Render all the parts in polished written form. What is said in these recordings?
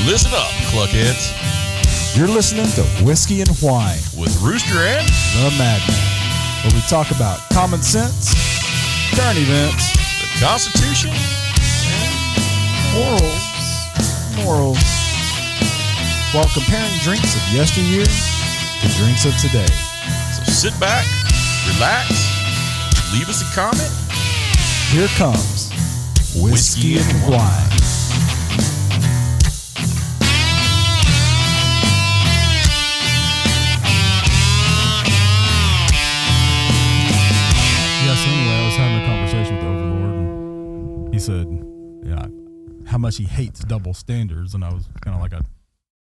Listen up, cluckheads. You're listening to Whiskey and Whine With Rooster and The Madman, where we talk about common sense, current events, the Constitution, morals, while comparing drinks of yesteryear to drinks of today. So sit back, relax, leave us a comment. Here comes Whiskey and Whine. So anyway, I was having a conversation with the Overlord, and he said, "Yeah, how much he hates double standards." And I was kind of like,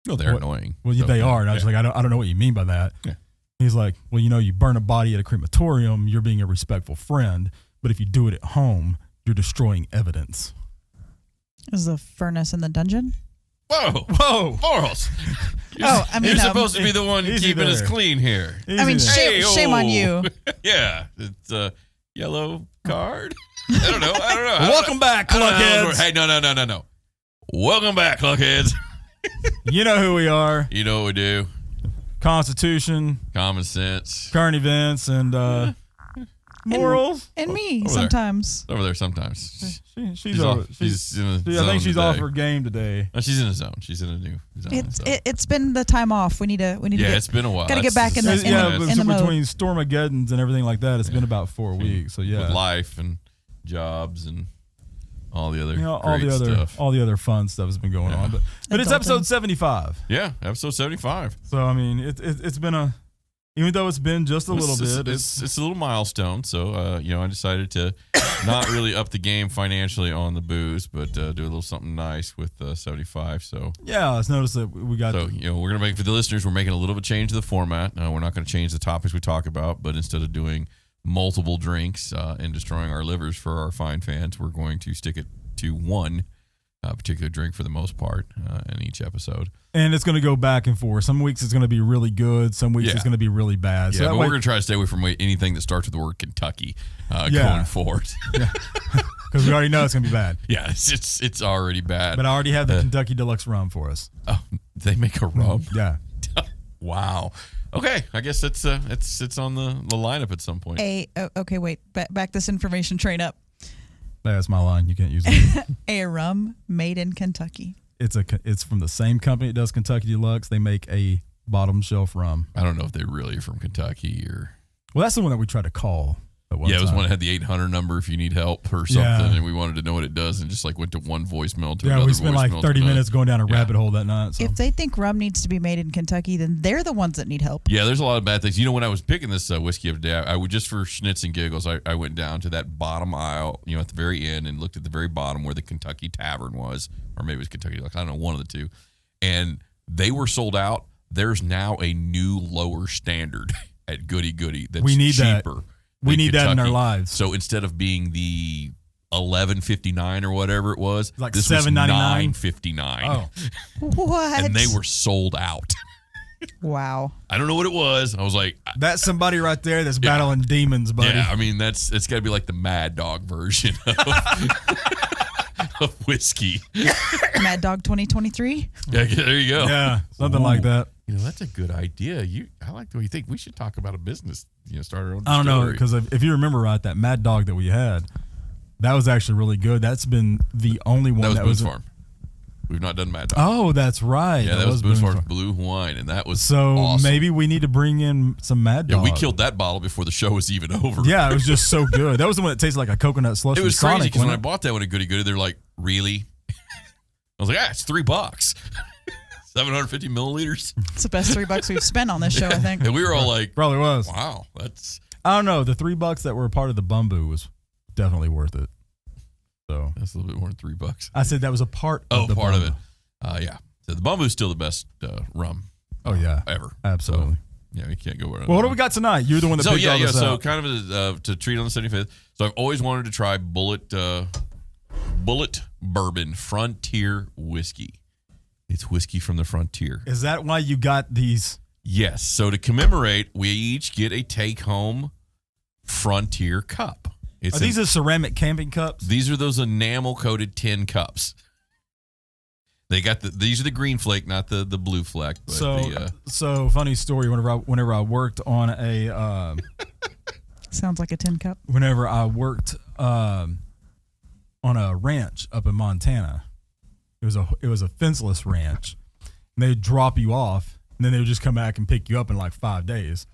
"No, they're annoying." Well, they are, and I was like, "I don't know what you mean by that." Yeah. He's like, "Well, you burn a body at a crematorium, you're being a respectful friend, but if you do it at home, you're destroying evidence." Is the furnace in the dungeon? Whoa, morals. I mean, you're supposed to be the one keeping us clean here. Shame on you. Yeah, it's a yellow card. I don't know. Welcome back, cluckheads. Hey, no. Welcome back, cluckheads. You know who we are. You know what we do. Constitution, common sense, current events, and morals. And me over sometimes. Over there sometimes. She's in a zone. I think she's off her game today. No, she's in a zone. She's in a new zone. It's been the time off. We need to. Yeah, it's been a while. Got to get back in the mode. Between Stormageddons and everything like that, it's been about 4 weeks. So yeah, with life and jobs and all the other stuff. All the other fun stuff has been going on. But it's episode 75. Yeah, episode 75. So I mean, it's been a. Even though it's been just a little bit. It's a little milestone. So, I decided to not really up the game financially on the booze, but do a little something nice with 75. So, yeah, let's notice that we got. So, we're going to make, for the listeners, we're making a little bit of change to the format. We're not going to change the topics we talk about, but instead of doing multiple drinks and destroying our livers for our fine fans, we're going to stick it to one particular drink for the most part in each episode. And it's going to go back and forth. Some weeks it's going to be really good. Some weeks it's going to be really bad. Yeah, but we're going to try to stay away from anything that starts with the word Kentucky going forward. Because we already know it's going to be bad. Yeah, it's already bad. But I already have the Kentucky Deluxe rum for us. Oh, they make a rum? Yeah. Wow. Okay, I guess it's on the lineup at some point. Okay, wait. Back this information train up. That's my line. You can't use it. A rum made in Kentucky. It's from the same company that does Kentucky Deluxe. They make a bottom shelf rum. I don't know if they really are from Kentucky or. Well, that's the one that we tried to call. Yeah, it was one that had the 800 number if you need help or something, and we wanted to know what it does, and just went to one voicemail to another. Yeah, we spent like 30 minutes going down a rabbit hole that night. So. If they think rum needs to be made in Kentucky, then they're the ones that need help. Yeah, there's a lot of bad things. When I was picking this whiskey of the day, I would just for schnitz and giggles, I went down to that bottom aisle, at the very end, and looked at the very bottom where the Kentucky Tavern was, or maybe it was Kentucky Deluxe. I don't know, one of the two, and they were sold out. There's now a new lower standard at Goody Goody that's cheaper. We need Kentucky. That in our lives. So instead of being the $11.59 or whatever it was, like this $7.99, was $9.59. Oh, what? And they were sold out. Wow. I don't know what it was. I was like, that's somebody right there that's battling demons, buddy. Yeah, I mean it's got to be like the Mad Dog version of whiskey. Mad Dog 2023. Yeah, there you go. Yeah, something like that. That's a good idea. I like the way you think. We should talk about a business. Start our own. I don't know, because if you remember right, that Mad Dog that we had, that was actually really good. That's been the only one that was Boone's Farm. We've not done Mad Dog. Oh, that's right. Yeah, that was Boone's Farm's Blue Wine, and that was so awesome. Maybe we need to bring in some Mad Dog. Yeah, we killed that bottle before the show was even over. Yeah, it was just so good. That was the one that tasted like a coconut slush. It was crazy because when I bought that one at Goody Goody, they're like, "Really?" I was like, it's $3. 750 milliliters. It's the best $3 we've spent on this show, I think. And we were all like, probably was. Wow, that's. I don't know. The $3 that were part of the Bumbu was definitely worth it. So that's a little bit more than $3. I said that was a part of the part Bumbu. Of it. Yeah. So the Bumbu is still the best rum. Oh yeah, ever. Absolutely. So, you can't go wrong. Well, what do we got tonight? You're the one that picked all this So out. kind of to treat on the 75th. So I've always wanted to try Bulleit Bourbon Frontier Whiskey. It's whiskey from the frontier. Is that why you got these? Yes. So to commemorate, we each get a take-home Frontier cup. Are these ceramic camping cups? These are those enamel-coated tin cups. They got these are the green flake, not the blue fleck. But so funny story. Whenever I worked on a Sounds like a tin cup. whenever I worked on a ranch up in Montana, it was a fenceless ranch. And they'd drop you off, and then they would just come back and pick you up in like 5 days.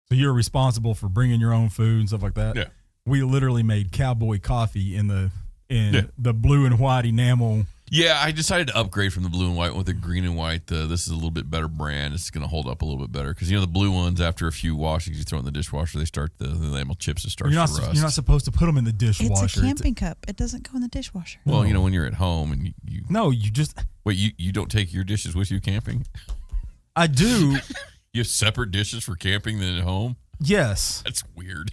So you're responsible for bringing your own food and stuff like that. Yeah. We literally made cowboy coffee in the blue and white enamel. yeah, I decided to upgrade from the blue and white with the green and white. This is a little bit better brand. It's going to hold up a little bit better because the blue ones, after a few washings, you throw in the dishwasher, they start the enamel chips and start to rust. You're not supposed to put them in the dishwasher. It's a camping cup. It doesn't go in the dishwasher. Well, when you're at home and you No, you just. wait, you don't take your dishes with you camping? I do. You have separate dishes for camping than at home? Yes. That's weird.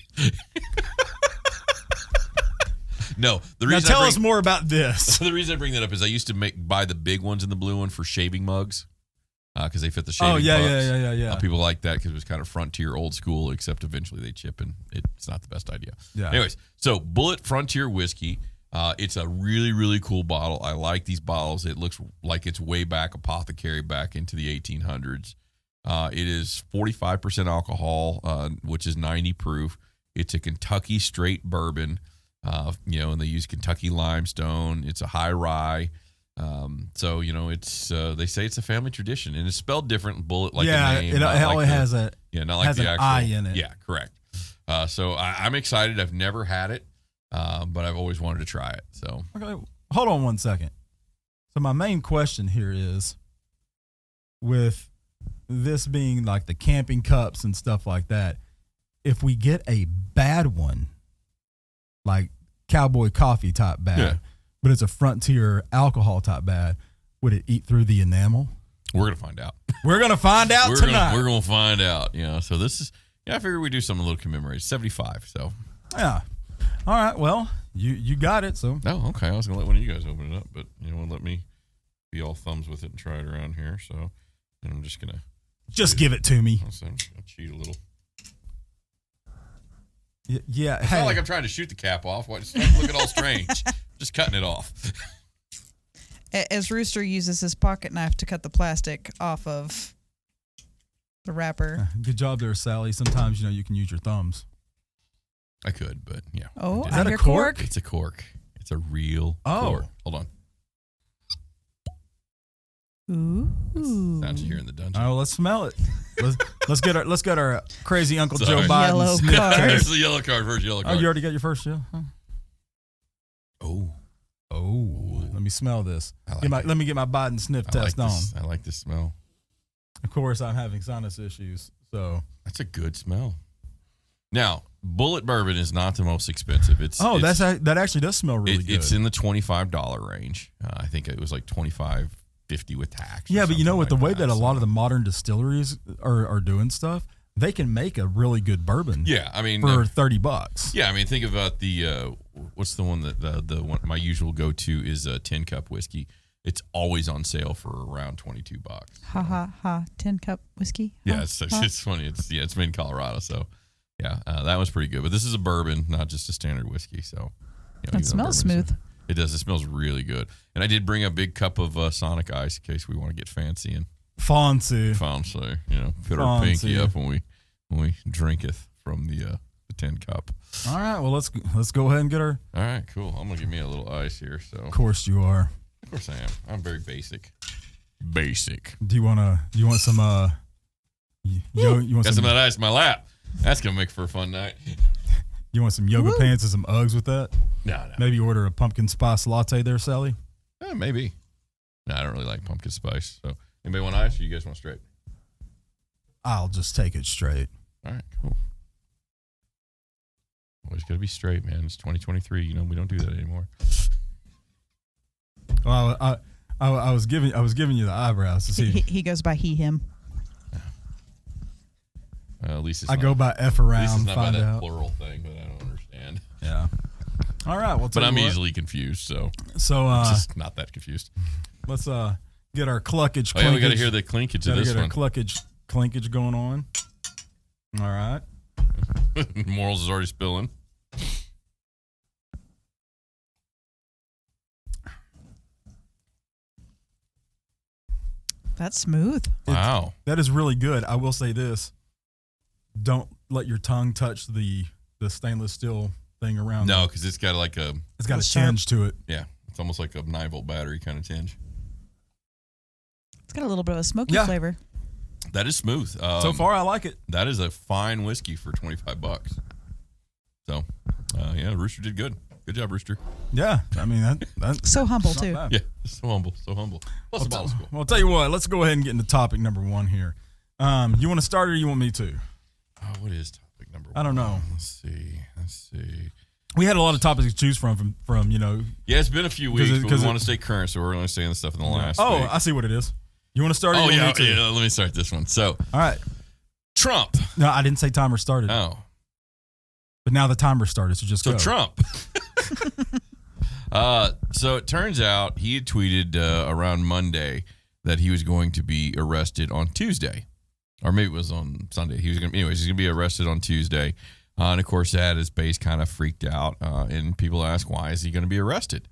No, Now tell us more about this. The reason I bring that up is I used to buy the big ones in the blue one for shaving mugs because they fit the shaving mugs. Yeah. People like that because it was kind of frontier old school, except eventually they chip and it's not the best idea. Yeah. Anyways, so Bulleit Frontier Whiskey. It's a really, really cool bottle. I like these bottles. It looks like it's way back apothecary back into the 1800s. It is 45% alcohol, which is 90 proof. It's a Kentucky straight bourbon. And they use Kentucky limestone. It's a high rye. So it's they say it's a family tradition, and it's spelled different. Bulleit, like the name. It only has a not like has the an actual I in it. Yeah, correct. So I'm excited. I've never had it, but I've always wanted to try it. So Okay, hold on one second. So my main question here is, with this being like the camping cups and stuff like that, if we get a bad one, like cowboy coffee type bad, but it's a frontier alcohol type bad, would it eat through the enamel? we're gonna find out. We're gonna find out tonight. We're gonna find out. So this is I figured we'd do something a little commemorate. 75. So Yeah. All right. Well, you got it. So. Oh, okay. I was gonna let one of you guys open it up, but let me be all thumbs with it and try it around here. So, and I'm just gonna give it to me. I'm just gonna cheat a little. Yeah. It's hey. not like I'm trying to shoot the cap off. It's not looking all strange. Just cutting it off. As Rooster uses his pocket knife to cut the plastic off of the wrapper. Good job there, Sally. Sometimes you can use your thumbs. I could, but yeah. Oh, Is that a your cork? It's a cork. It's a real cork. Hold on. Ooh. Sounds you here in the dungeon. Oh, let's smell it. Let's get our crazy Uncle Sorry. Joe Biden Yellow sniff card. Here's test. the yellow card. First yellow Oh, card. you already got your first yeah? Huh? Oh. Let me smell this. I like it. Let me get my Biden sniff test on. I like this smell. Of course, I'm having sinus issues, so. That's a good smell. Now, Bulleit Bourbon is not the most expensive. That actually does smell really good. It's in the $25 range. I think it was like $25.50 with tax. Yeah, but with the way that a lot of the the modern distilleries are doing stuff, they can make a really good bourbon. Yeah, I mean for $30. Yeah, I mean think about the what's the one that the one my usual go to is a 10 cup whiskey. It's always on sale for around $22. Ha ha ha! 10 cup whiskey. Yeah, it's funny. It's made in Colorado, so yeah, that was pretty good. But this is a bourbon, not just a standard whiskey. So It smells smooth. It does. It smells really good. And I did bring a big cup of Sonic Ice in case we want to get fancy and fancy. Put our pinky up when we drinketh from the 10 cup. All right, well let's go ahead and get our. All right, cool. I'm gonna give me a little ice here. So of course you are. Of course I am. I'm very basic. Do you want some you want got some of that ice in my lap? That's gonna make for a fun night. You want some yoga pants and some Uggs with that? No. Maybe order a pumpkin spice latte there, Sally. Maybe. No, I don't really like pumpkin spice. So anybody want ice, or you guys want straight? I'll just take it straight. All right, cool. Always gotta be straight, man. It's 2023. We don't do that anymore. Well, I was giving you the eyebrows to see. He goes by him. At least it's I go by F around. At least it's not by find that out. plural thing that I don't understand. Yeah. All right. Well, but I'm easily confused, so I'm just not that confused. Let's get our cluckage. Oh yeah, we got to hear the clinkage of this one. Our clinkage going on. All right. Morals is already spilling. That's smooth. Wow. That is really good. I will say this. Don't let your tongue touch the stainless steel thing around. No, because it's got like a... It's got a sharp. tinge to it. Yeah, it's almost like a 9-volt battery kind of tinge. It's got a little bit of a smoky flavor. That is smooth. So far, I like it. That is a fine whiskey for $25. So, yeah, Rooster did good. Good job, Rooster. Yeah, I mean that's So humble not too. bad. Yeah, so humble, so humble. Plus the bottle's cool. Well, I'll tell you what. Let's go ahead and get into topic number 1 here. You want to start or you want me to? Oh, what is topic number 1? I don't know. Let's see. We had a lot of topics to choose from Yeah, it's been a few weeks, but we it- want to stay current, so we're only saying the stuff in the last Oh, week. I see what it is. You want to start or Oh, you yeah, want me to? yeah, let me start this one. So, All right. Trump. No, I didn't say timer started. Oh. But now the timer started, so just So go. Trump. So it turns out he had tweeted around Monday that he was going to be arrested on Tuesday, or maybe it was on Sunday. He's going to be arrested on Tuesday, and of course that his base kind of freaked out, and people ask, why is he going to be arrested?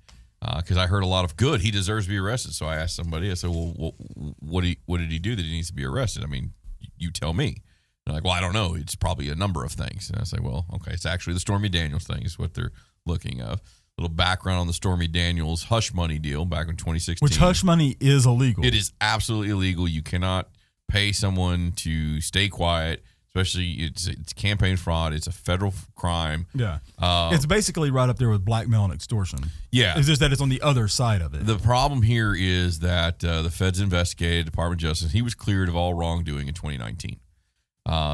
Because I heard a lot of good. He deserves to be arrested. So I asked somebody. I said, well, what did he do that he needs to be arrested? I mean, you tell me. They're like, well, I don't know. It's probably a number of things. And I say, well, okay, it's actually the Stormy Daniels thing is what they're looking of. Little background on the Stormy Daniels hush money deal back in 2016. Which hush money is illegal. It is absolutely illegal. You cannot pay someone to stay quiet, especially it's campaign fraud. It's a federal crime. Yeah. It's basically right up there with blackmail and extortion. Yeah. It's just that it's on the other side of it. The problem here is that the feds investigated, Department of Justice. He was cleared of all wrongdoing in 2019.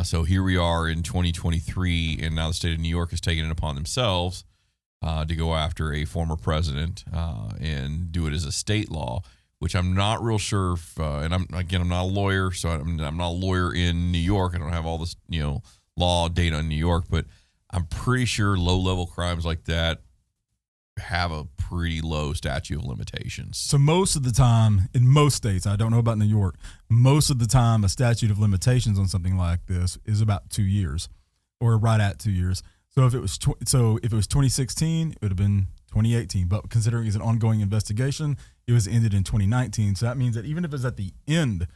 So here we are in 2023, and now the state of New York has taken it upon themselves to go after a former president and do it as a state law, which I'm not real sure if, and I'm not a lawyer, so I'm not a lawyer in New York. I don't have all this, law data in New York, but I'm pretty sure low-level crimes like that have a pretty low statute of limitations. So most of the time, in most states, I don't know about New York, most of the time a statute of limitations on something like this is about 2 years, or right at 2 years. So if it was 2016, it would have been 2018. But considering it's an ongoing investigation, it was ended in 2019. So that means that even if it's at the end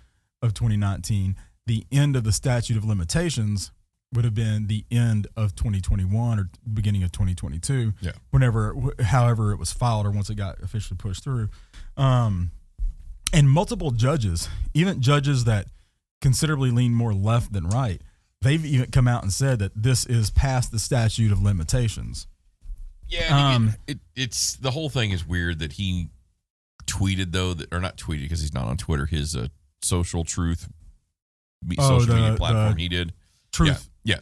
of 2019, the end of the statute of limitations would have been the end of 2021 or beginning of 2022. Yeah. However it was filed or once it got officially pushed through. And multiple judges, even judges that considerably lean more left than right, they've even come out and said that this is past the statute of limitations. Yeah, it's the whole thing is weird that he tweeted or not tweeted because he's not on Twitter. His social truth social media platform he did. Truth, yeah,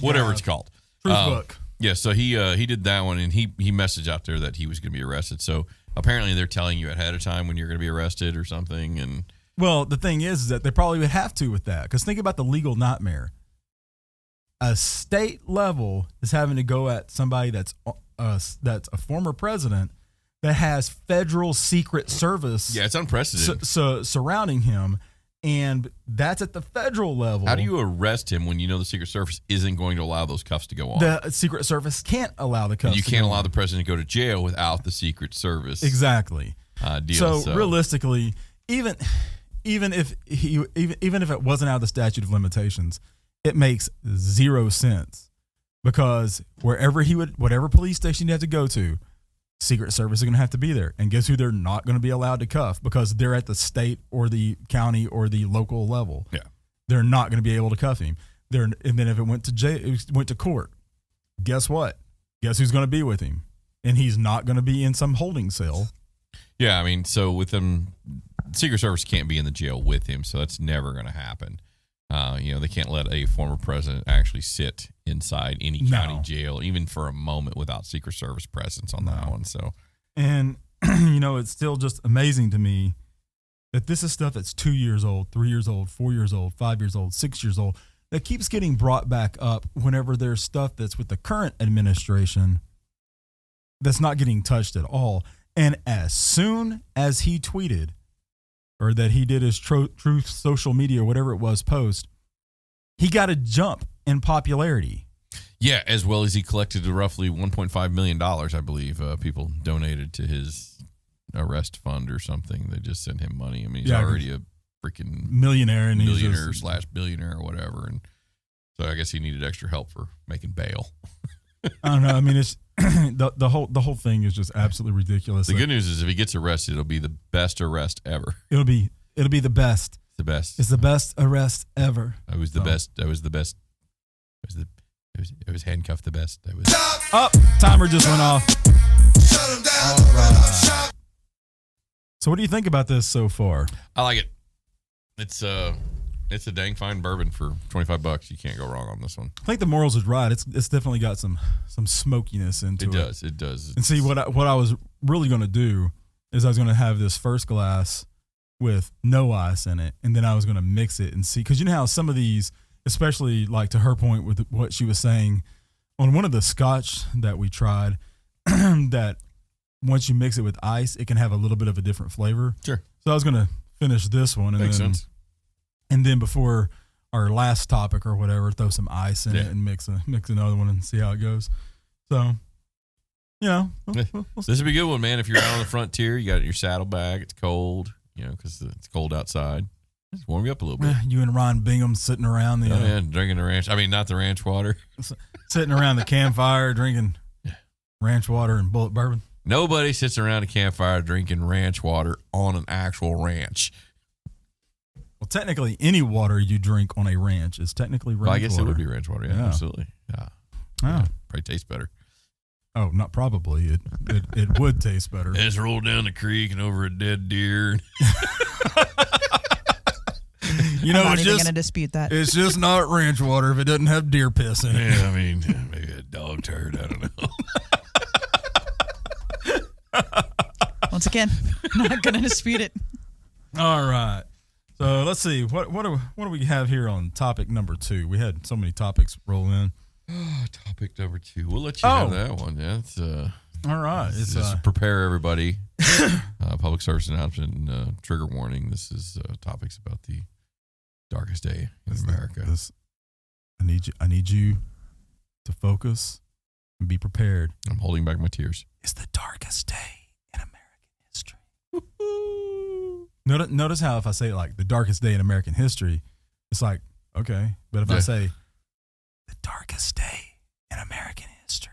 whatever it's called. Truth book. Yeah, so he did that one, and he messaged out there that he was going to be arrested. So apparently they're telling you ahead of time when you're going to be arrested or something. And well, the thing is that they probably would have to with that, because think about the legal nightmare. A state level is having to go at somebody that's a former president that has federal Secret Service. Yeah, it's unprecedented. Surrounding him, and that's at the federal level. How do you arrest him when you know the Secret Service isn't going to allow those cuffs to go on? The Secret Service can't allow the cuffs. You to can't go allow on. the president to go to jail without the Secret Service. Exactly. Deal. So realistically, even if it wasn't out of the statute of limitations, it makes 0 sense, because whatever police station you have to go to, Secret Service is going to have to be there. And guess who they're not going to be allowed to cuff, because they're at the state or the county or the local level. Yeah. They're not going to be able to cuff him. And then if it went to jail, it went to court, guess what? Guess who's going to be with him? And he's not going to be in some holding cell. Yeah, I mean, so with him, Secret Service can't be in the jail with him, so that's never going to happen. They can't let a former president actually sit inside any county jail, even for a moment, without Secret Service presence on that one. So, and it's still just amazing to me that this is stuff that's 2 years old, 3 years old, 4 years old, 5 years old, 6 years old, that keeps getting brought back up whenever there's stuff that's with the current administration that's not getting touched at all. And as soon as he tweeted, or that he did his truth social media, whatever it was, post, he got a jump in popularity. Yeah, as well as he collected roughly $1.5 million, I believe. People donated to his arrest fund or something. They just sent him money. I mean, he's already a freaking millionaire and millionaire / billionaire or whatever. And so I guess he needed extra help for making bail. I don't know. I mean, it's the whole thing is just absolutely ridiculous. The good news is if he gets arrested, it'll be the best arrest ever. It'll be the best. The best. It's the best arrest ever. I was the best. I was the best. I was handcuffed the best. I was. Oh, timer just went off. All right. So what do you think about this so far? I like it. It's a dang fine bourbon for $25. You can't go wrong on this one. I think the morals is right. It's definitely got some smokiness into it. It does. And see what I was really going to do is I was going to have this first glass with no ice in it, and then I was going to mix it and see, because you know how some of these, especially like to her point with what she was saying on one of the scotch that we tried, that once you mix it with ice, it can have a little bit of a different flavor. Sure. So I was going to finish this one, and Makes sense. And then before our last topic or whatever, throw some ice in it and mix another one and see how it goes. So, you know, this would be a good one, man. If you're out on the frontier, you got your saddlebag. It's cold, you know, because it's cold outside. Just warm you up a little bit. You and Ryan Bingham sitting around drinking the ranch. I mean, not the ranch water. Sitting around the campfire drinking ranch water and Bulleit Bourbon. Nobody sits around a campfire drinking ranch water on an actual ranch. Well, technically, any water you drink on a ranch is technically ranch water. I guess it would be ranch water. Yeah. Absolutely. Yeah. Probably tastes better. Oh, not probably. It would taste better. It's rolled down the creek and over a dead deer. You know, I'm not even going to dispute that. It's just not ranch water if it doesn't have deer piss in it. Yeah, I mean, maybe a dog turd. I don't know. Once again, not going to dispute it. All right. So let's see. What do we have here on topic number 2? We had so many topics roll in. Topic number 2. We'll let you have that one. Yeah. It's all right. It's just prepare everybody. Public service announcement and trigger warning. This is topics about the darkest day in America. I need you to focus and be prepared. I'm holding back my tears. It's the darkest day in American history. Notice how if I say like the darkest day in American history, it's like, okay. But if I say the darkest day in American history.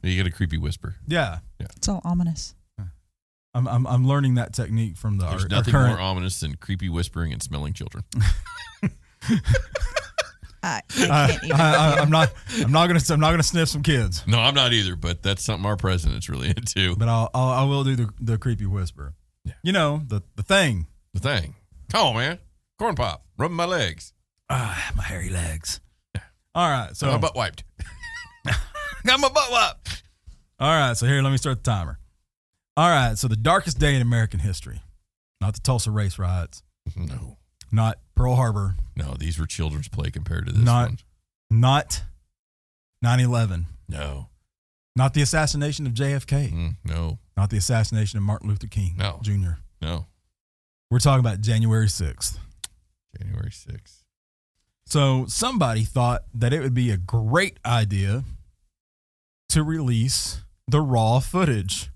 You get a creepy whisper. Yeah. It's all ominous. I'm learning that technique from There's nothing more ominous than creepy whispering and smelling children. I'm not gonna sniff some kids. No, I'm not either. But that's something our president's really into. But I will do the creepy whisper. Yeah. You know the thing. The thing. Come on, man. Corn pop. Rubbing my legs. My hairy legs. Yeah. All right. So my butt wiped. Got my butt wiped. All right. So here, let me start the timer. All right. So the darkest day in American history. Not the Tulsa race riots. No. Not Pearl Harbor. No, these were children's play compared to this one. Not 9/11. No. Not the assassination of JFK. No. Not the assassination of Martin Luther King Jr. No. We're talking about January 6th. January 6th. So somebody thought that it would be a great idea to release the raw footage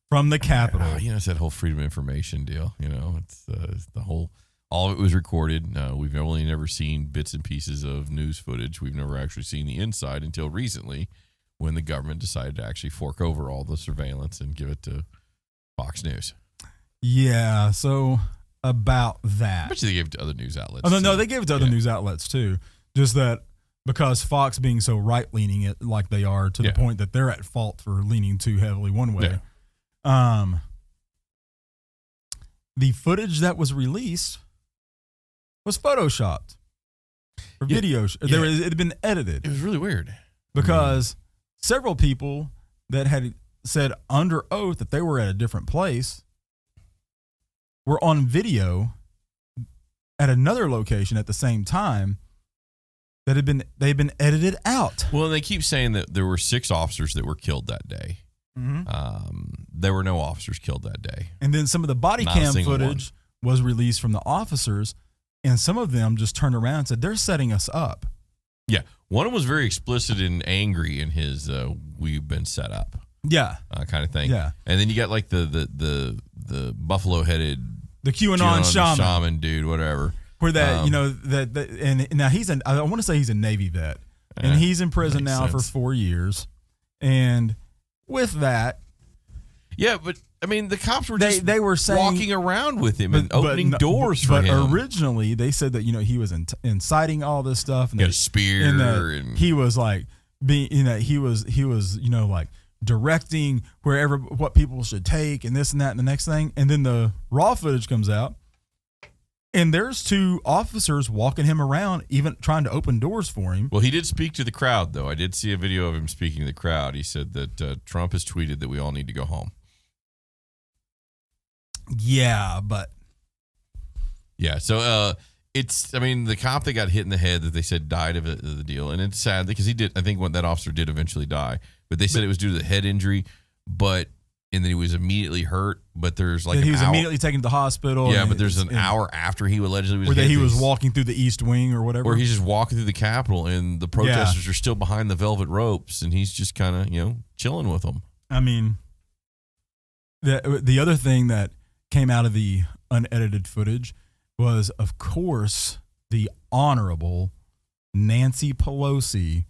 from the Capitol. You know, it's that whole freedom of information deal. You know, it's the whole, all of it was recorded. We've only never seen bits and pieces of news footage. We've never actually seen the inside until recently when the government decided to actually fork over all the surveillance and give it to Fox News. Yeah, so about that. I bet you they gave it to other news outlets. Oh, no, they gave it to other news outlets too. Just that because Fox being so right-leaning it like they are to the point that they're at fault for leaning too heavily one way. Yeah. The footage that was released was photoshopped for video. It had been edited. It was really weird. Because several people that had said under oath that they were at a different place were on video at another location at the same time they'd been edited out. Well, they keep saying that there were 6 officers that were killed that day. Mm-hmm. There were no officers killed that day. And then some of the body cam footage was released from the officers, and some of them just turned around and said, they're setting us up. Yeah. One of them was very explicit and angry in his we've been set up. Yeah. Kind of thing. Yeah. And then you got like the buffalo-headed The QAnon shaman dude, whatever. Where that and now I want to say he's a Navy vet, and he's in prison now for 4 years, and with that, yeah, but I mean the cops were they were saying, walking around with him and opening doors for him. But originally they said that he was inciting all this stuff, and he had a spear, and he was like being he was like directing what people should take and this and that and the next thing, and then the raw footage comes out. And there's 2 officers walking him around, even trying to open doors for him. Well, he did speak to the crowd, though. I did see a video of him speaking to the crowd. He said that Trump has tweeted that we all need to go home. Yeah, but... Yeah, so the cop that got hit in the head that they said died of the deal. And it's sad because I think that officer did eventually die. But they said it was due to the head injury, and then he was immediately hurt, but there's like he was immediately taken to the hospital. Yeah, but there's an hour after he allegedly was hit. Where he was he's walking through the East Wing or whatever. Or he's just walking through the Capitol, and the protesters are still behind the velvet ropes, and he's just kind of, chilling with them. I mean, the other thing that came out of the unedited footage was, of course, the Honorable Nancy Pelosi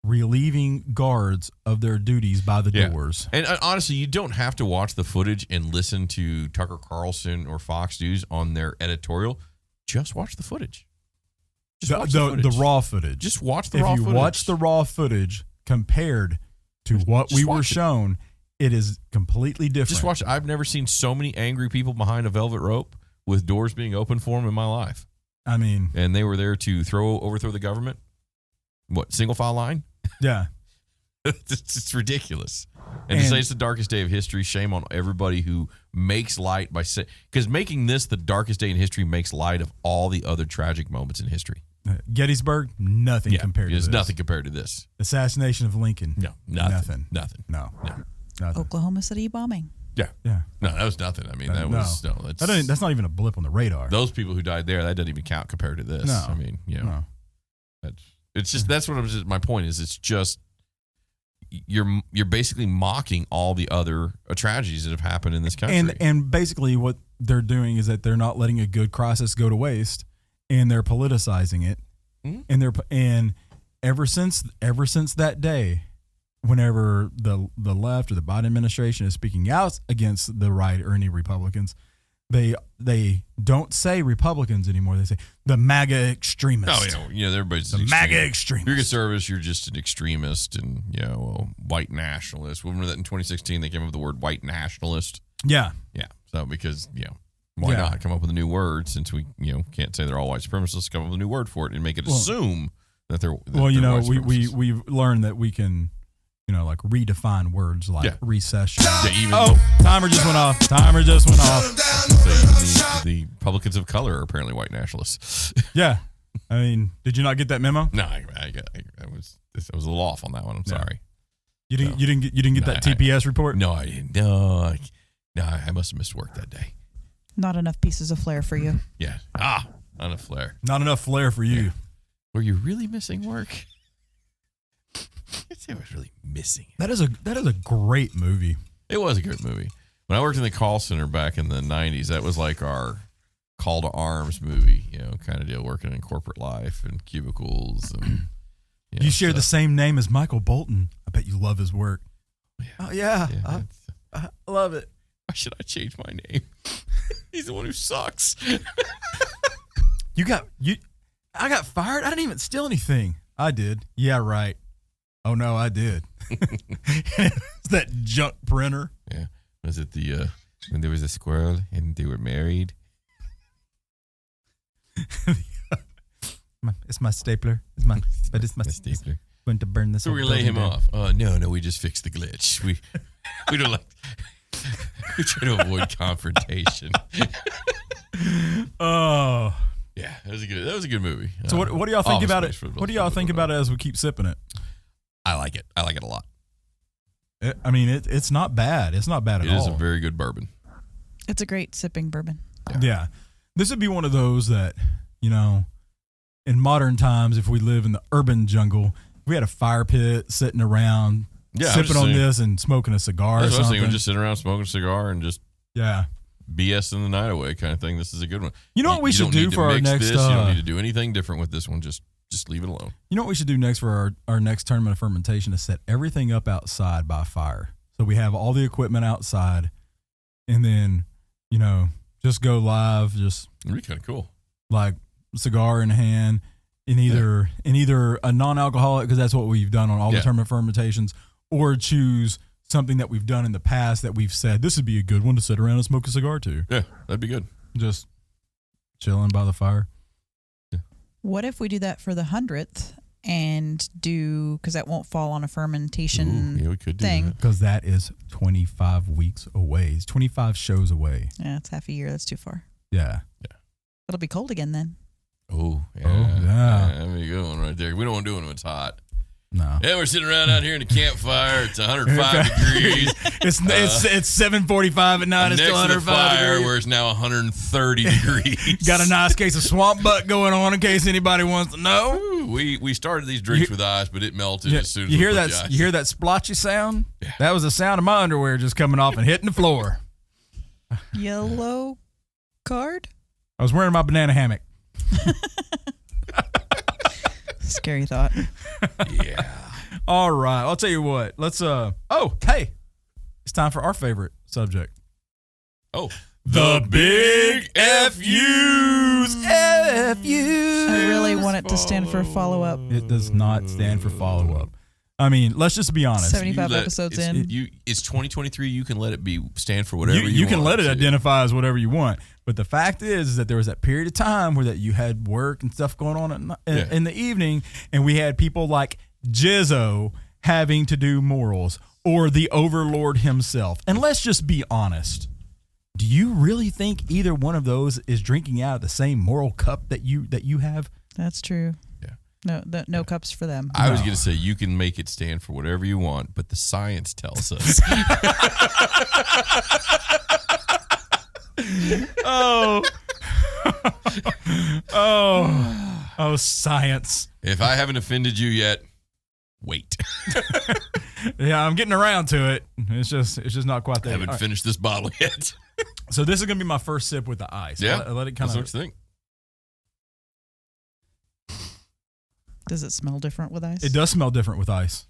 relieving guards of their duties by the doors. And honestly, you don't have to watch the footage and listen to Tucker Carlson or Fox News on their editorial. Just watch the footage. The raw footage. Just watch the raw footage. If you watch the raw footage compared to what we were shown, it is completely different. Just watch it. I've never seen so many angry people behind a velvet rope with doors being open for them in my life. I mean... And they were there to overthrow the government. What, single file line? Yeah. It's ridiculous. And to say it's the darkest day of history, shame on everybody who makes light by saying, because making this the darkest day in history makes light of all the other tragic moments in history. Gettysburg, nothing compared to this. It's nothing compared to this. Assassination of Lincoln. No, nothing. Nothing. No. Nothing. Oklahoma City bombing. Yeah. Yeah. No, that was nothing. I mean, that's not even a blip on the radar. Those people who died there, that doesn't even count compared to this. No. I mean, my point is, it's just, you're basically mocking all the other tragedies that have happened in this country. And basically what they're doing is that they're not letting a good crisis go to waste, and they're politicizing it. Mm-hmm. And ever since that day, whenever the left or the Biden administration is speaking out against the right or any Republicans, they don't say Republicans anymore. They say the MAGA extremists. Oh, yeah. Everybody's the MAGA extremist. If you're conservative, you're just an extremist and, white nationalist. Remember that in 2016 they came up with the word white nationalist? Yeah. Yeah. So because, why not come up with a new word, since we, can't say they're all white supremacists, come up with a new word for it and make it assume that they're we've learned that we can like redefine words like recession. Yeah, timer just went off. So the Republicans of color are apparently white nationalists. Yeah. I mean, did you not get that memo? No, I was a little off on that one. I'm sorry. You didn't get that TPS report? No, I didn't. No, I must have missed work that day. Not enough pieces of flair for you. Yeah. Not enough flair. Not enough flair for you. Yeah. Were you really missing work? I was really missing it. That is a great movie. It was a good movie. When I worked in the call center back in the 90s, that was like our call to arms movie, kind of deal, working in corporate life and cubicles. And, you share the same name as Michael Bolton. I bet you love his work. Yeah. Oh, yeah. I love it. Why should I change my name? He's the one who sucks. I got fired? I didn't even steal anything. I did. Yeah, right. Oh, no, I did. It's that junk printer. Yeah. Was it when there was a squirrel and they were married? It's my stapler. It's my stapler. Going to burn this. So we lay him off. Oh, no, we just fixed the glitch. We don't like. We try to avoid confrontation. Oh. Yeah, that was a good movie. So what do y'all think about it? What do y'all think about it as we keep sipping it? I like it. I like it a lot. It's not bad. It's not bad at all. It is a very good bourbon. It's a great sipping bourbon. Yeah. This would be one of those that, in modern times, if we live in the urban jungle, we had a fire pit sitting around, sipping on this and smoking a cigar or something. Just sitting around smoking a cigar and just BS in the night away kind of thing. This is a good one. You know what we should do for our next? You don't need to do anything different with this one. Just leave it alone. You know what we should do next for our next tournament of fermentation is set everything up outside by fire. So we have all the equipment outside, and then just go live. Just it'd be kind of cool. Like cigar in hand, in either a non-alcoholic, because that's what we've done on all the tournament fermentations, or choose something that we've done in the past that we've said this would be a good one to sit around and smoke a cigar to. Yeah, that'd be good. Just chilling by the fire. Yeah. What if we do that for the 100th and do, because that won't fall on a fermentation we could do thing. Because that is 25 weeks away. It's 25 shows away. Yeah, it's half a year. That's too far. Yeah. It'll be cold again then. Oh, yeah. That'd be a good one right there. We don't want to do it when it's hot. No. Yeah, we're sitting around out here in the campfire. It's 105 degrees. It's 7:45 at night. It's still 105 fire degrees. where it's now 130 degrees. Got a nice case of swamp butt going on in case anybody wants to know. Ooh, we started these drinks with ice, but it melted as soon as you we hear put that? the ice. You hear that splotchy sound? Yeah. That was the sound of my underwear just coming off and hitting the floor. Yellow card? I was wearing my banana hammock. Scary thought. Yeah. All right, I'll tell you what. Let's hey, it's time for our favorite subject. Oh, the big FUs. FUs. I really want it to stand for follow up. It does not stand for follow up. I mean, let's just be honest. 75 episodes in. It's 2023. You can let it stand for whatever you want. You can let it identify as whatever you want. But the fact is that there was that period of time where that you had work and stuff going on in the evening, and we had people like Jizzo having to do morals, or the overlord himself. And let's just be honest. Do you really think either one of those is drinking out of the same moral cup that you have? That's true. Yeah. No cups for them. I was going to say you can make it stand for whatever you want, but the science tells us. Oh, science. If I haven't offended you yet, wait. Yeah, I'm getting around to it. It's just not quite there. I haven't finished this bottle yet. So this is gonna be my first sip with the ice. Yeah, let it kind that's of. what you think. Does it smell different with ice? It does smell different with ice.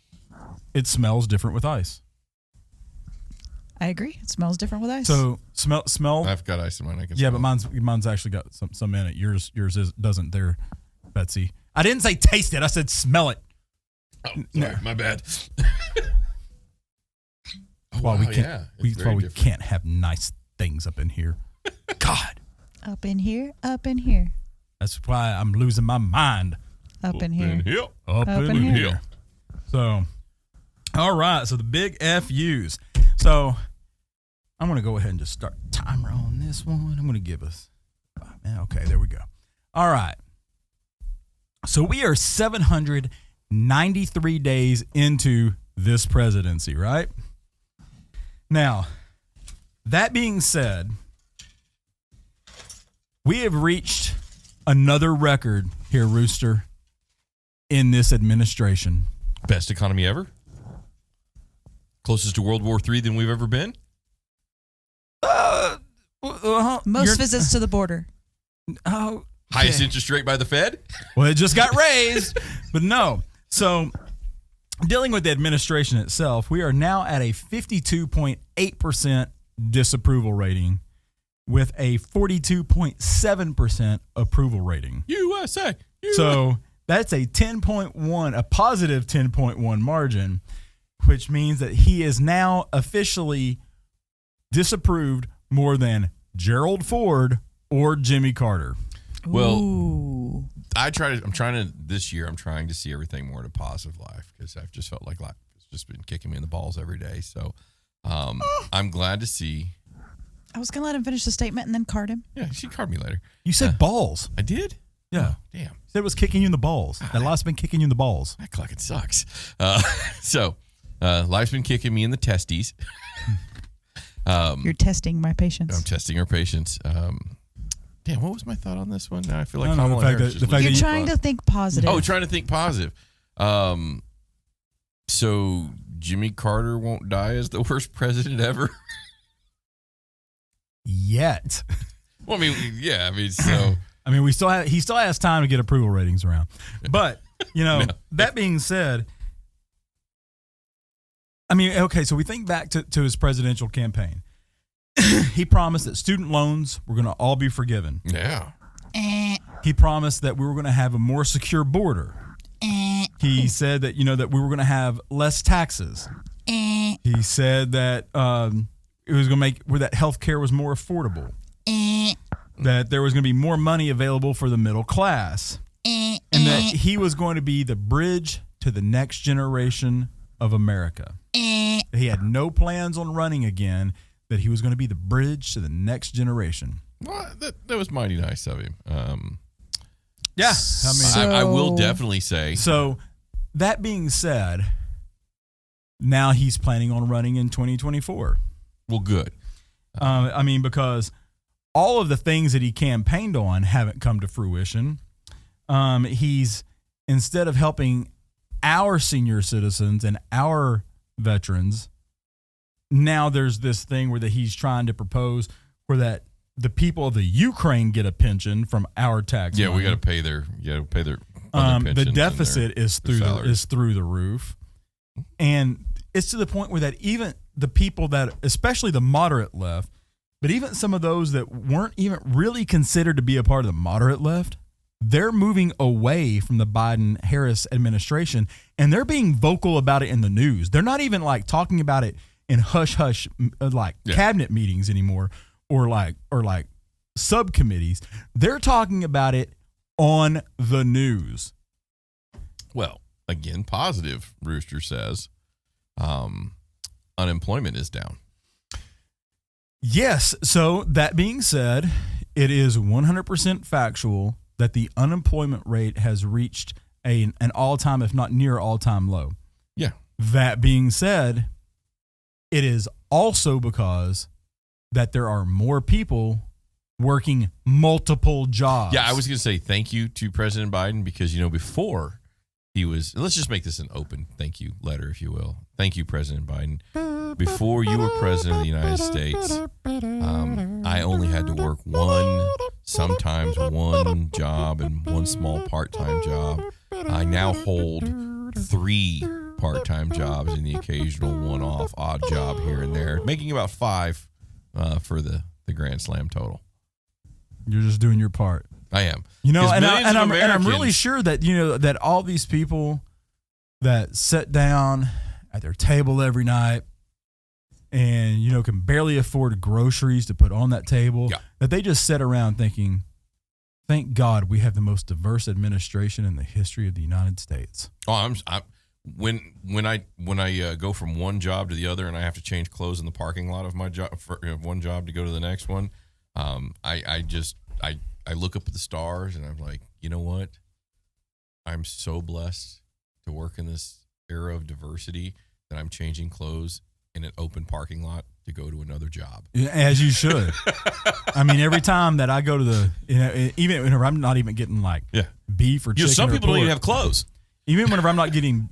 It smells different with ice. I agree. It smells different with ice. So smell. I've got ice in mine. I can. Yeah, smell but mine's actually got some in it. Yours doesn't there, Betsy. I didn't say taste it. I said smell it. Oh, sorry, my bad. We can't have nice things up in here. God. Up in here. Up in here. That's why I'm losing my mind. Up in here. Up in here. So, all right. So the big FUs. So I'm going to go ahead and just start the timer on this one. I'm going to give us 5 minutes. Okay, there we go. All right. So we are 793 days into this presidency, right? Now, that being said, we have reached another record here, Rooster, in this administration. Best economy ever. Closest to World War III than we've ever been. Most visits to the border. Oh, highest interest rate by the Fed. Well, it just got raised, but no. So, dealing with the administration itself, we are now at a 52.8% disapproval rating with a 42.7% approval rating. USA. So, that's a positive 10.1 margin, which means that he is now officially disapproved more than Gerald Ford or Jimmy Carter. Well, Ooh. I'm trying to see everything more in a positive light because I've just felt like life has just been kicking me in the balls every day. So I'm glad to see. I was going to let him finish the statement and then card him. Yeah, she carded me later. You said balls. I did? Yeah. Oh, damn. You said it was kicking you in the balls. That life's been kicking you in the balls. That clock, it sucks. Life's been kicking me in the testes. You're testing my patience. I'm testing her patience. Damn, what was my thought on this one? Now I feel like Kamala Harris just You're trying to think positive. Oh, trying to think positive. So Jimmy Carter won't die as the worst president ever? yet. Well, I mean, yeah, I mean, so I mean, he still has time to get approval ratings around. But, that being said, I mean, okay, so we think back to his presidential campaign. He promised that student loans were going to all be forgiven. yeah. He promised that we were going to have a more secure border. He said that, that we were going to have less taxes. He said that it was going to make where that health care was more affordable. That there was going to be more money available for the middle class. And that he was going to be the bridge to the next generation of America. He had no plans on running again, that he was going to be the bridge to the next generation. Well, that was mighty nice of him. Yeah. I mean, I will definitely say. So, that being said, now he's planning on running in 2024. Well, good. I mean, because all of the things that he campaigned on haven't come to fruition. He's, instead of helping our senior citizens and our veterans, now there's this thing where that he's trying to propose where that the people of the Ukraine get a pension from our tax money. We got to pay their the deficit is through the roof. And it's to the point where that even the people that, especially the moderate left, but even some of those that weren't even really considered to be a part of the moderate left, they're moving away from the Biden-Harris administration, and they're being vocal about it in the news. They're not even like talking about it in hush-hush cabinet meetings anymore or like subcommittees. They're talking about it on the news. Well, again, positive, Rooster says. Unemployment is down. Yes. So that being said, it is 100% factual that the unemployment rate has reached an all-time, if not near all-time low. Yeah. That being said, it is also because that there are more people working multiple jobs. Yeah, I was going to say thank you to President Biden because, before he was, let's just make this an open thank you letter, if you will. Thank you, President Biden. Before you were president of the United States, I only had to work sometimes one job and one small part-time job. I now hold 3 part-time jobs and the occasional one-off odd job here and there, making about 5 for the Grand Slam total. You're just doing your part. I am. And I'm really sure that that all these people that sit down at their table every night and can barely afford groceries to put on that table, that they just sit around thinking, thank God we have the most diverse administration in the history of the United States. Oh, when I go from one job to the other and I have to change clothes in the parking lot of my job for one job to go to the next one, I look up at the stars and I'm like, you know what? I'm so blessed to work in this era of diversity that I'm changing clothes in an open parking lot to go to another job. As you should. I mean, every time that I go to even whenever I'm not even getting beef or chicken, some people or pork, don't even have clothes. Even whenever I'm not getting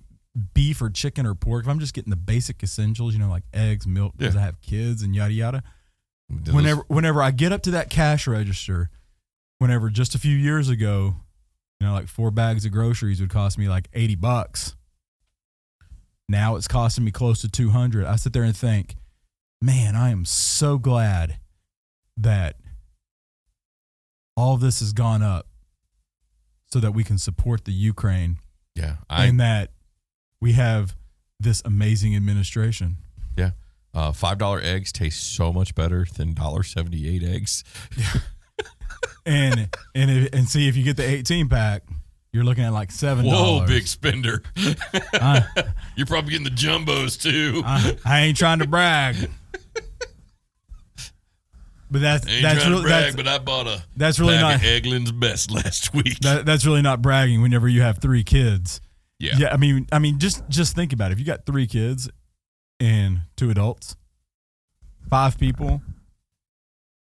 beef or chicken or pork, if I'm just getting the basic essentials, like eggs, milk, because I have kids and yada yada. Whenever I get up to that cash register, whenever just a few years ago, 4 bags of groceries would cost me like $80. Now it's costing me close to $200. I sit there and think, man, I am so glad that all this has gone up so that we can support the Ukraine. Yeah. And that we have this amazing administration. Yeah. $5 eggs taste so much better than $1.78 eggs. Yeah. and see, if you get the 18-pack, you're looking at like $7. Whoa, big spender. You're probably getting the jumbos too. I ain't trying to brag. But that's really brag, but I bought a that's really pack not of Eggland's Best last week. That's really not bragging whenever you have 3 kids. Yeah. I mean just think about it. If you got 3 kids and 2 adults, 5 people,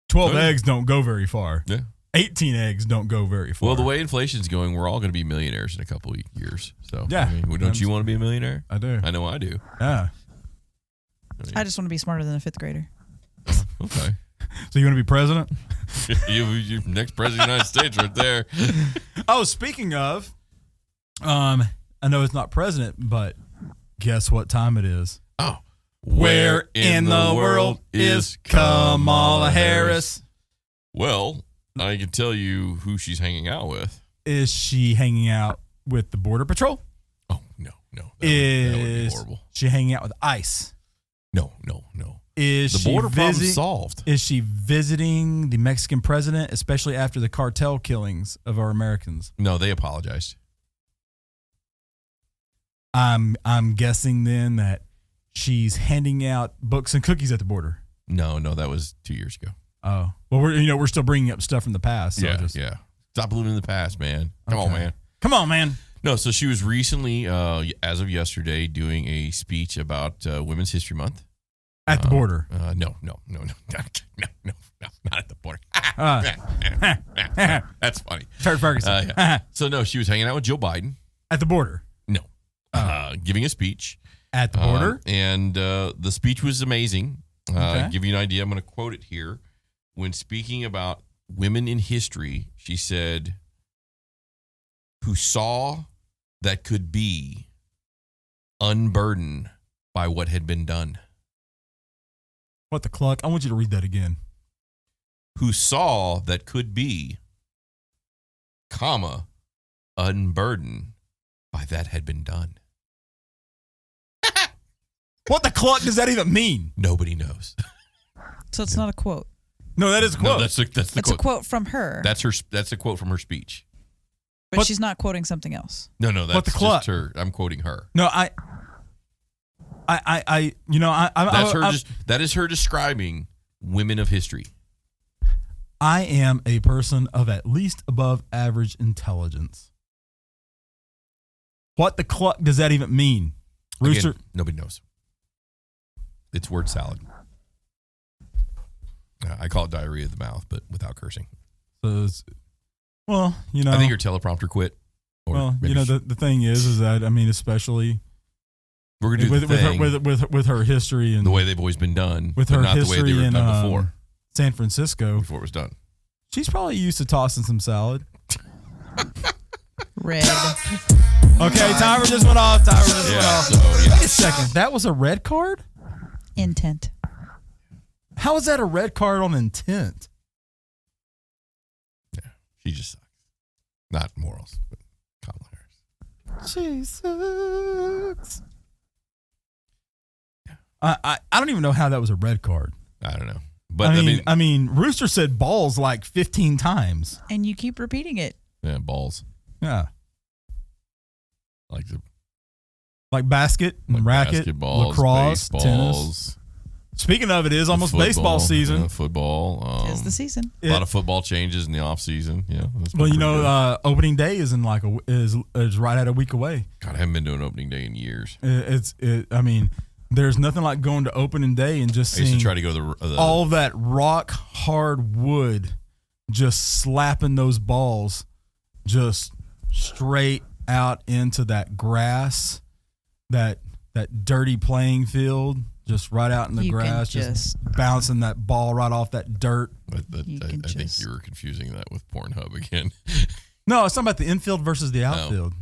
12 eggs don't go very far. Yeah. 18 eggs don't go very far. Well, the way inflation's going, we're all going to be millionaires in a couple of years. So, yeah. Don't you want to be a millionaire? I do. I know I do. Yeah. I just want to be smarter than a 5th grader. Okay. So you want to be president? you next president of the United States right there. Oh, speaking of, I know it's not president, but guess what time it is? Oh. Where in the world is Kamala Harris? Well, I can tell you who she's hanging out with. Is she hanging out with the Border Patrol? Oh, no. That would be horrible. She hanging out with ICE? No. Is the border problem's solved. Is she visiting the Mexican president, especially after the cartel killings of our Americans? No, they apologized. I'm guessing then that she's handing out books and cookies at the border. No, that was 2 years ago. Oh, well, we're still bringing up stuff from the past. So yeah. Stop living in the past, man. Come on, man. No, so she was recently, as of yesterday, doing a speech about Women's History Month. At the border. No, not at the border. That's funny. Terry Ferguson. Yeah. So, no, she was hanging out with Joe Biden. At the border. No. Giving a speech. At the border. And the speech was amazing. Okay. Give you an idea. I'm going to quote it here. When speaking about women in history, she said, who saw that could be unburdened by what had been done. What the cluck? I want you to read that again. Who saw that could be, unburdened by that had been done. What the cluck does that even mean? Nobody knows. So it's not a quote. No, that is a quote. No, that's the It's quote. a quote from her. That's a quote from her speech. But she's not quoting something else. No, that's the cluck? just her. I'm quoting her. No, That is her describing women of history. I am a person of at least above average intelligence. What the cluck does that even mean? Rooster? Again, nobody knows. It's word salad. I call it diarrhea of the mouth, but without cursing. So I think your teleprompter quit. Or the thing is that, I mean, especially we're gonna do with her history and the way they've always been done, with but her not history the way they were in done before. San Francisco, before it was done. She's probably used to tossing some salad. Red. Okay, timer just went off. Went off. So, yeah. Wait a second. That was a red card? Intent. How is that a red card on intent? Yeah, she just sucks. Not morals, but Kamala Harris. She sucks. Yeah. I don't even know how that was a red card. I don't know. But I mean, Rooster said balls like 15 times. And you keep repeating it. Yeah, balls. Yeah. Like basket, and racket, basketball, lacrosse, baseballs. tennis. Speaking of, it is almost baseball season. Football. It's the season. A lot of football changes in the off season. Yeah. Well, opening day is in is right at a week away. God, I haven't been to an opening day in years. I mean, there's nothing like going to opening day and just seeing I used to try to go to the all that rock hard wood, just slapping those balls, just straight out into that grass, that dirty playing field. Just right out in the grass, just bouncing that ball right off that dirt. I think you were confusing that with Pornhub again. No, it's talking about the infield versus the outfield.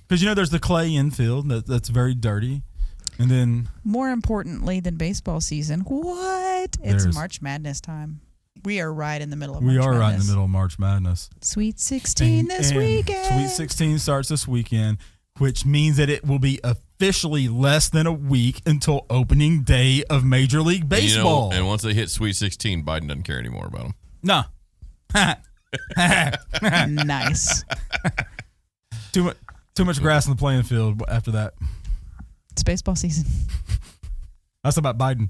Because there's the clay infield that's very dirty, and then more importantly than baseball season, it's March Madness time. We are right in the middle of March Madness. Right in the middle of March Madness. Sweet 16 this weekend. Sweet 16 starts this weekend, which means that it will be officially less than a week until opening day of Major League Baseball. And once they hit Sweet 16, Biden doesn't care anymore about them. No. Nice. Too much grass on the playing field after that. It's baseball season. That's about Biden.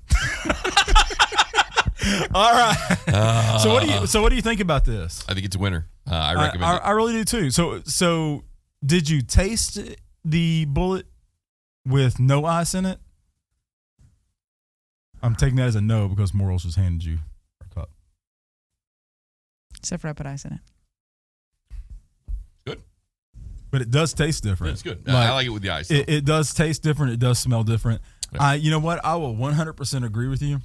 All right. So what do you think about this? I think it's a winner. I recommend it. I really do too. So did you taste the Bulleit with no ice in it? I'm taking that as a no because Morals just handed you a cup. Except for I put ice in it. Good. But it does taste different. It's good. I like it with the ice. It does taste different. It does smell different. Yeah. You know what? I will 100% agree with you.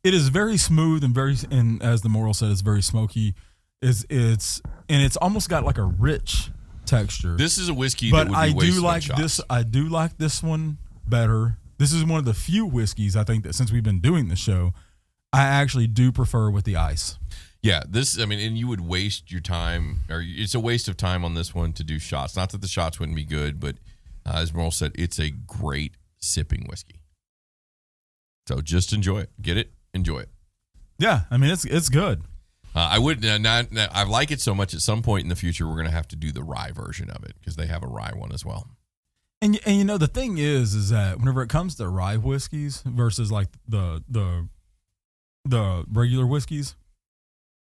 It is very smooth and as the Moral said, it's very smoky. It's almost got like a rich texture. This is a whiskey but that would I be wasted do like on shots. this. I do like this one better. This is one of the few whiskeys I think that since we've been doing the show, I actually do prefer with the ice. Yeah, and you would waste your time, or it's a waste of time on this one to do shots. Not that the shots wouldn't be good, but as Merle said, it's a great sipping whiskey. So just enjoy it. Get it, enjoy it. Yeah, I mean it's good. I would I like it so much. At some point in the future, we're going to have to do the rye version of it because they have a rye one as well. And the thing is that whenever it comes to rye whiskeys versus like the regular whiskeys,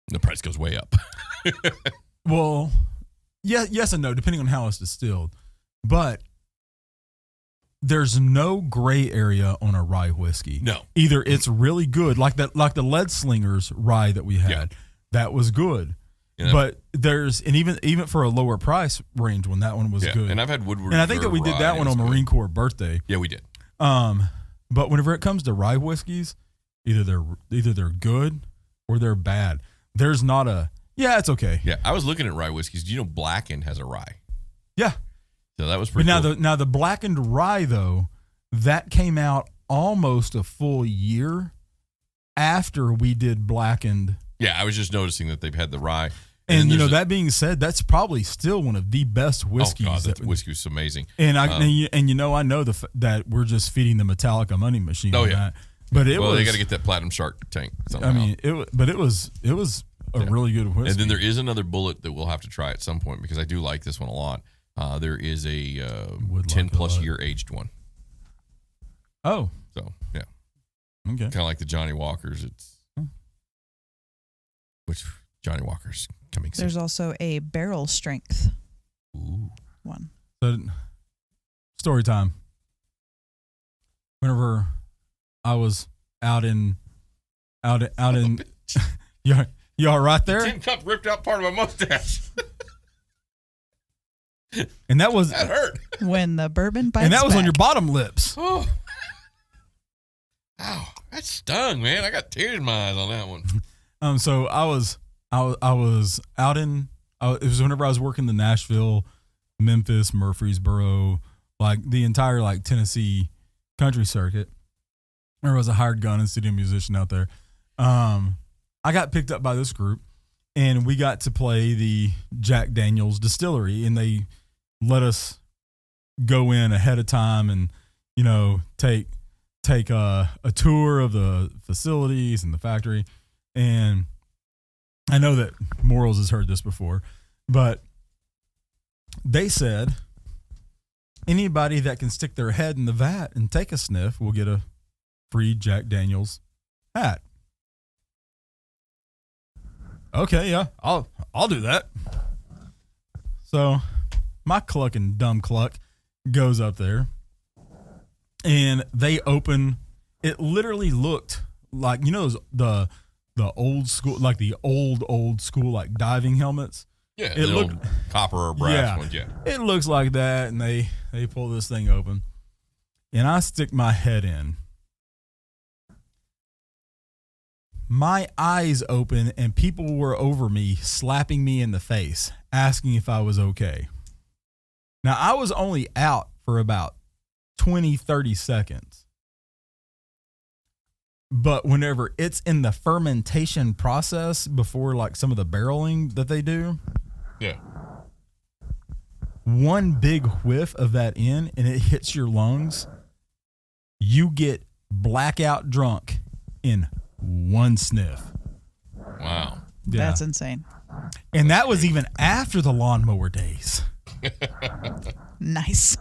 the price goes way up. well, yeah, yes and no, depending on how it's distilled. But there's no gray area on a rye whiskey. No. Either it's really good, like the Lead Slingers rye that we had, that was good. But there's even for a lower price range one, that one was good. And I've had Woodward. And I think that we did that one on Marine Corps birthday. Yeah, we did. But whenever it comes to rye whiskeys, either they're good or they're bad. There's not it's okay. Yeah, I was looking at rye whiskeys. Do you know Blackened has a rye? Yeah. So that was pretty cool. Now the Blackened rye though, that came out almost a full year after we did Blackened. Yeah, I was just noticing that they've had the rye. And that being said, that's probably still one of the best whiskeys. Oh God, that whiskey was amazing. And I know that we're just feeding the Metallica money machine. Oh on yeah. That. But they got to get that Platinum Shark tank somehow. I mean, it was a really good whiskey. And then there is another Bulleit that we'll have to try at some point because I do like this one a lot. There is a 10+ year aged one. Oh. So, yeah. Okay. Kind of like the Johnny Walkers. Which Johnny Walker's coming soon. There's also a barrel strength one. So, story time. Whenever I was out in you all right there? Tin Cup ripped out part of my mustache. And that hurt. When the bourbon bites and that was back. on your bottom lips. Oh. Ow, that stung, man. I got tears in my eyes on that one. So I was out in. It was whenever I was working the Nashville, Memphis, Murfreesboro, like the entire like Tennessee country circuit. There was a hired gun and studio musician out there. I got picked up by this group, and we got to play the Jack Daniel's distillery, and they let us go in ahead of time and take a tour of the facilities and the factory. And I know that Morals has heard this before, but they said anybody that can stick their head in the vat and take a sniff will get a free Jack Daniel's hat. Okay, yeah, I'll do that. So my clucking dumb cluck goes up there, and they open. It literally looked like the old school, like the old school like diving helmets. Yeah, it looked old copper or brass ones. Yeah, it looks like that, and they pull this thing open, and I stick my head in. My eyes open, and people were over me, slapping me in the face, asking if I was okay. Now, I was only out for about 20, 30 seconds. But whenever it's in the fermentation process before like some of the barreling that they do, yeah, one big whiff of that and it hits your lungs, you get blackout drunk in one sniff. Wow. Yeah. That's insane. And that was even after the lawnmower days. Nice.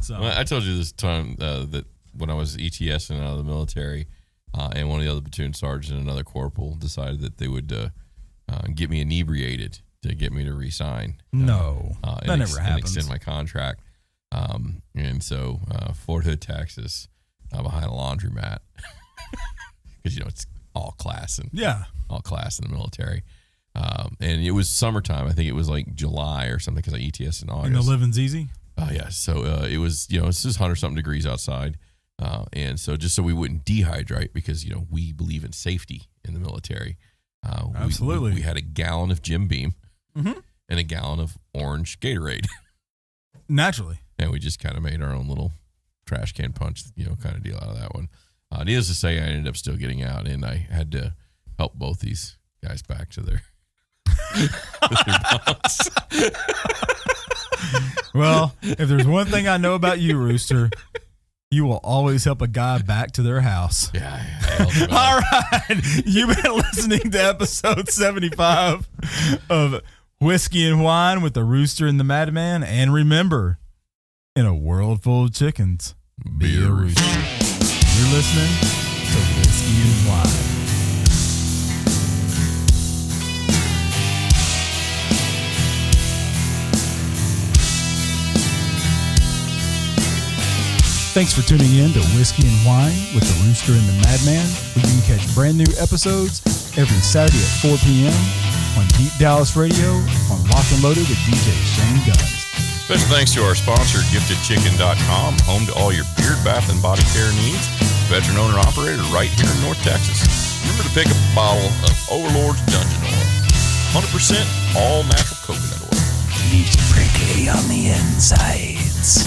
So, well, I told you this time that when I was ETSing out of the military, and one of the other platoon sergeants and another corporal decided that they would get me inebriated to get me to resign. No, that never happens. And extend my contract. And so Fort Hood, Texas, behind a laundromat, because it's all class and all class in the military. And it was summertime. I think it was like July or something because I ETS in August. And the living's easy. Oh yeah. So it was it's just 100-something degrees outside. And so just so we wouldn't dehydrate, because, you know, we believe in safety in the military. Absolutely. We had a gallon of Jim Beam Mm-hmm. and a gallon of orange Gatorade. Naturally. And we just kind of made our own little trash can punch, you know, kind of deal out of that one. Needless to say, I ended up still getting out, and I had to help both these guys back to their bunks. Well, if there's one thing I know about you, Rooster, you will always help a guy back to their house. Yeah. All right. You've been listening to episode 75 of Whiskey and Wine with the Rooster and the Madman. And remember, in a world full of chickens, be a rooster. You're listening to Whiskey and Wine. Thanks for tuning in to Whiskey and Wine with the Rooster and the Madman, where you can catch brand new episodes every Saturday at 4 p.m. on Deep Dallas Radio on Lock and Loaded with DJ Shane Guns. Special thanks to our sponsor, GiftedChicken.com, home to all your beard, bath, and body care needs. Veteran owner operator right here in North Texas. Remember to pick up a bottle of Overlord's Dungeon Oil. 100% all natural coconut oil. Leaves prickly on the insides.